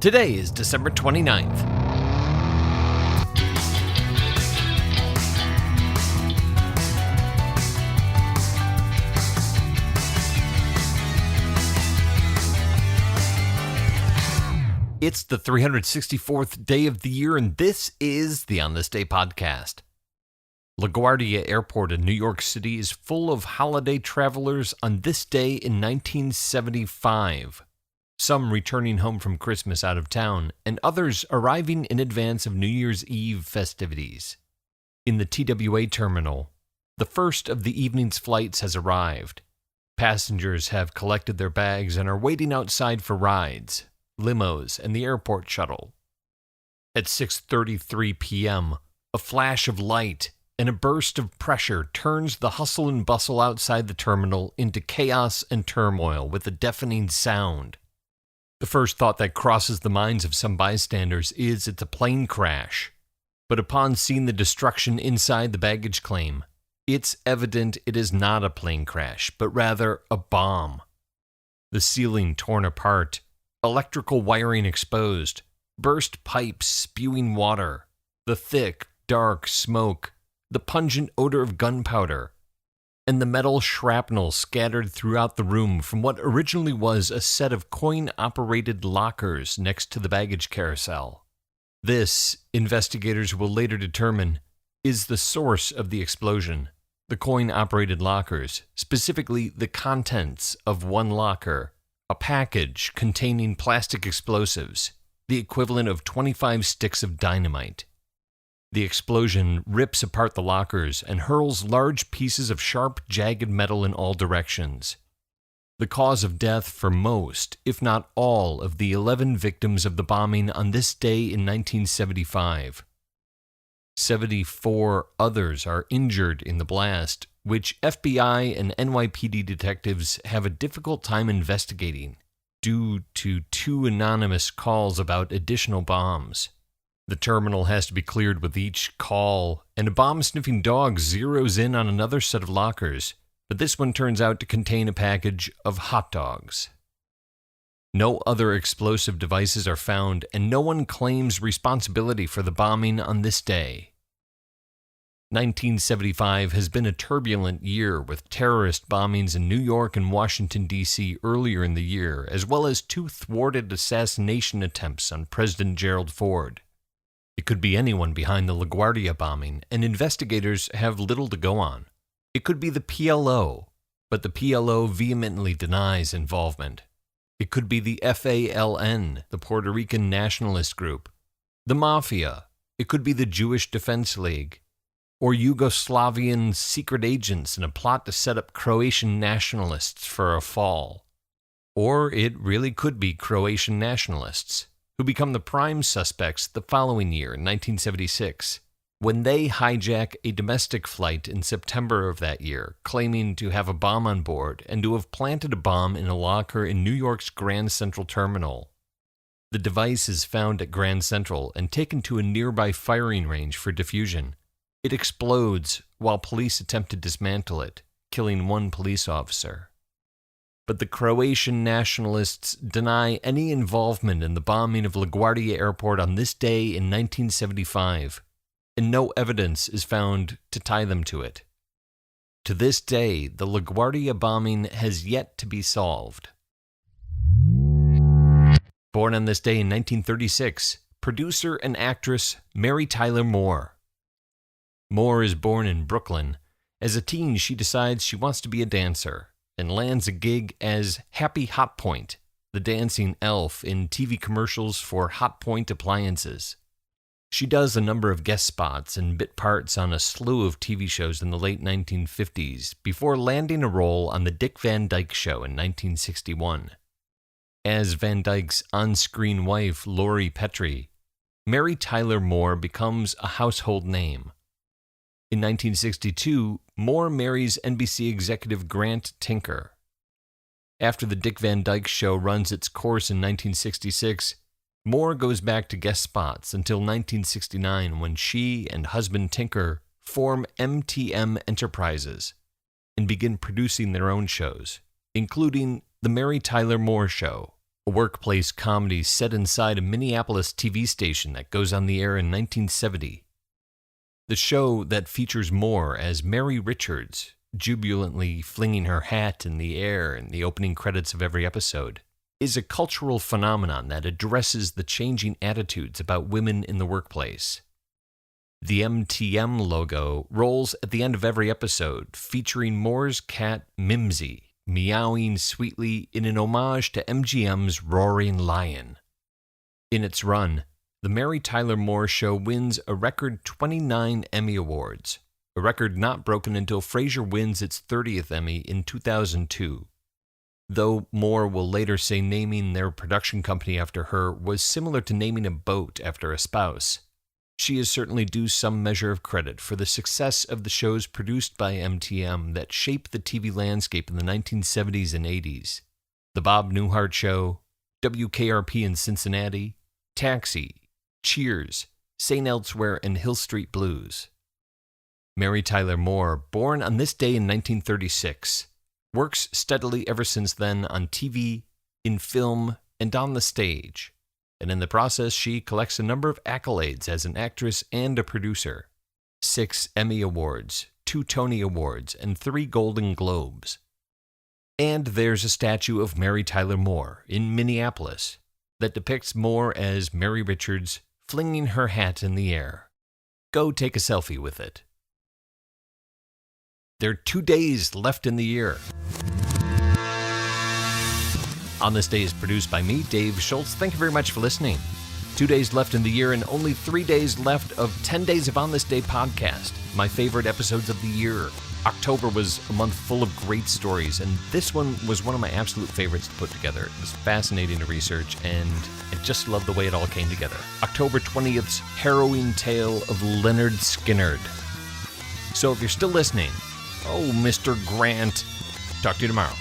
Today is December 29th. It's the 364th day of the year, and this is the On This Day podcast. LaGuardia Airport in New York City is full of holiday travelers on this day in 1975. Some returning home from Christmas out of town, and others arriving in advance of New Year's Eve festivities. In the TWA terminal, the first of the evening's flights has arrived. Passengers have collected their bags and are waiting outside for rides, limos, and the airport shuttle. At 6:33 p.m., a flash of light and a burst of pressure turns the hustle and bustle outside the terminal into chaos and turmoil with a deafening sound. The first thought that crosses the minds of some bystanders is it's a plane crash. But upon seeing the destruction inside the baggage claim, it's evident it is not a plane crash, but rather a bomb. The ceiling torn apart, electrical wiring exposed, burst pipes spewing water, the thick, dark smoke, the pungent odor of gunpowder, and the metal shrapnel scattered throughout the room from what originally was a set of coin-operated lockers next to the baggage carousel. This, investigators will later determine, is the source of the explosion. The coin-operated lockers, specifically the contents of one locker, a package containing plastic explosives, the equivalent of 25 sticks of dynamite. The explosion rips apart the lockers and hurls large pieces of sharp, jagged metal in all directions. The cause of death for most, if not all, of the 11 victims of the bombing on this day in 1975. 74 others are injured in the blast, which FBI and NYPD detectives have a difficult time investigating due to 2 anonymous calls about additional bombs. The terminal has to be cleared with each call, and a bomb-sniffing dog zeroes in on another set of lockers, but this one turns out to contain a package of hot dogs. No other explosive devices are found, and no one claims responsibility for the bombing on this day. 1975 has been a turbulent year, with terrorist bombings in New York and Washington, D.C. earlier in the year, as well as 2 thwarted assassination attempts on President Gerald Ford. It could be anyone behind the LaGuardia bombing, and investigators have little to go on. It could be the PLO, but the PLO vehemently denies involvement. It could be the FALN, the Puerto Rican nationalist group, the Mafia. It could be the Jewish Defense League, or Yugoslavian secret agents in a plot to set up Croatian nationalists for a fall. Or it really could be Croatian nationalists, who become the prime suspects the following year, in 1976, when they hijack a domestic flight in September of that year, claiming to have a bomb on board and to have planted a bomb in a locker in New York's Grand Central Terminal. The device is found at Grand Central and taken to a nearby firing range for diffusion. It explodes while police attempt to dismantle it, killing 1 police officer. But the Croatian nationalists deny any involvement in the bombing of LaGuardia Airport on this day in 1975, and no evidence is found to tie them to it. To this day, the LaGuardia bombing has yet to be solved. Born on this day in 1936, producer and actress Mary Tyler Moore. Moore is born in Brooklyn. As a teen, she decides she wants to be a dancer, and lands a gig as Happy Hot Point, the dancing elf in TV commercials for Hot Point appliances. She does a number of guest spots and bit parts on a slew of TV shows in the late 1950s before landing a role on The Dick Van Dyke Show in 1961. As Van Dyke's on-screen wife, Lori Petrie, Mary Tyler Moore becomes a household name. In 1962, Moore marries NBC executive Grant Tinker. After The Dick Van Dyke Show runs its course in 1966, Moore goes back to guest spots until 1969, when she and husband Tinker form MTM Enterprises and begin producing their own shows, including The Mary Tyler Moore Show, a workplace comedy set inside a Minneapolis TV station that goes on the air in 1970. The show that features Moore as Mary Richards, jubilantly flinging her hat in the air in the opening credits of every episode, is a cultural phenomenon that addresses the changing attitudes about women in the workplace. The MTM logo rolls at the end of every episode, featuring Moore's cat Mimsy, meowing sweetly in an homage to MGM's Roaring Lion. In its run, The Mary Tyler Moore Show wins a record 29 Emmy Awards, a record not broken until Frasier wins its 30th Emmy in 2002. Though Moore will later say naming their production company after her was similar to naming a boat after a spouse, she is certainly due some measure of credit for the success of the shows produced by MTM that shaped the TV landscape in the 1970s and 80s. The Bob Newhart Show, WKRP in Cincinnati, Taxi, Cheers, St. Elsewhere, and Hill Street Blues. Mary Tyler Moore, born on this day in 1936, works steadily ever since then on TV, in film, and on the stage. And in the process, she collects a number of accolades as an actress and a producer. 6 Emmy Awards, 2 Tony Awards, and 3 Golden Globes. And there's a statue of Mary Tyler Moore in Minneapolis that depicts Moore as Mary Richards flinging her hat in the air. Go take a selfie with it. There are 2 days left in the year. On This Day is produced by me, Dave Schultz. Thank you very much for listening. 2 days left in the year and only 3 days left of 10 days of On This Day podcast, my favorite episodes of the year. October was a month full of great stories, and this one was one of my absolute favorites to put together. It was fascinating to research, and I just love the way it all came together. October 20th's harrowing tale of Leonard Skinnard. So if you're still listening, oh, Mr. Grant, talk to you tomorrow.